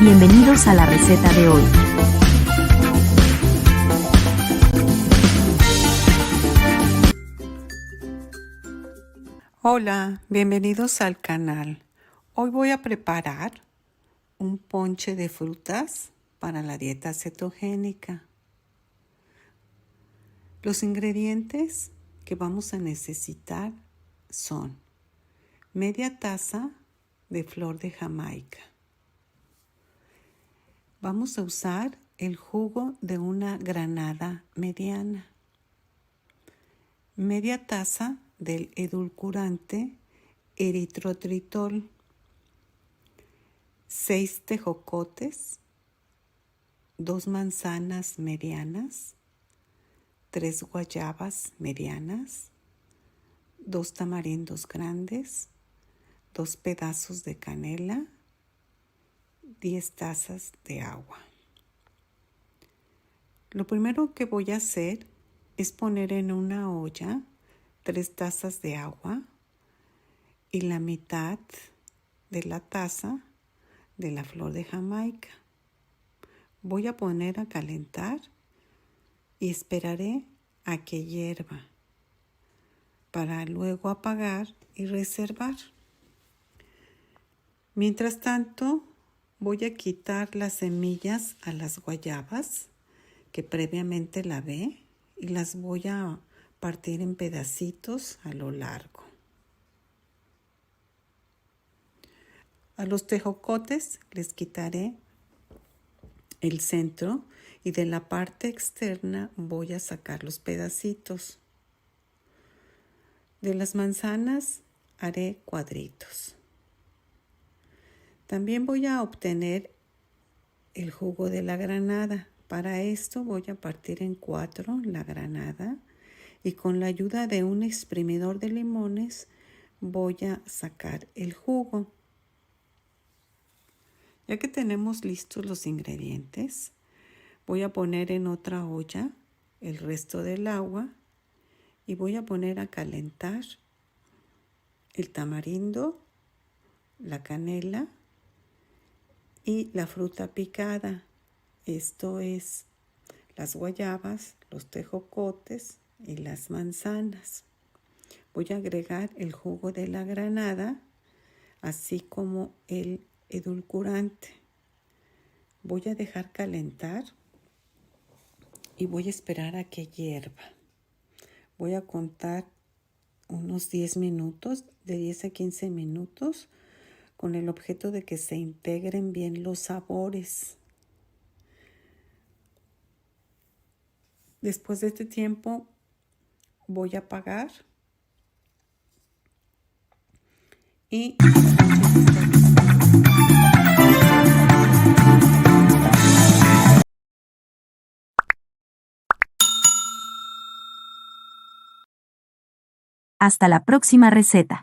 Bienvenidos a la receta de hoy. Hola, bienvenidos al canal. Hoy voy a preparar un ponche de frutas para la dieta cetogénica. Los ingredientes que vamos a necesitar son media taza de flor de Jamaica. Vamos a usar el jugo de una granada mediana. Media taza del edulcorante eritrotritol. 6 tejocotes. 2 manzanas medianas. 3 guayabas medianas. 2 tamarindos grandes. 2 pedazos de canela. 10 tazas de agua. Lo primero que voy a hacer es poner en una olla 3 tazas de agua y la mitad de la taza de la flor de Jamaica. Voy a poner a calentar y esperaré a que hierva para luego apagar y reservar. Mientras tanto, voy a quitar las semillas a las guayabas que previamente lavé y las voy a partir en pedacitos a lo largo. A los tejocotes les quitaré el centro y de la parte externa voy a sacar los pedacitos. De las manzanas haré cuadritos. También voy a obtener el jugo de la granada. Para esto voy a partir en 4 la granada y con la ayuda de un exprimidor de limones voy a sacar el jugo. Ya que tenemos listos los ingredientes, voy a poner en otra olla el resto del agua y voy a poner a calentar el tamarindo, la canela y la fruta picada. Esto es las guayabas, los tejocotes y las manzanas. Voy a agregar el jugo de la granada, así como el edulcorante. Voy a dejar calentar y voy a esperar a que hierva. Voy a contar unos 10 minutos, de 10 a 15 minutos, con el objeto de que se integren bien los sabores. Después de este tiempo voy a apagar y Hasta la próxima receta.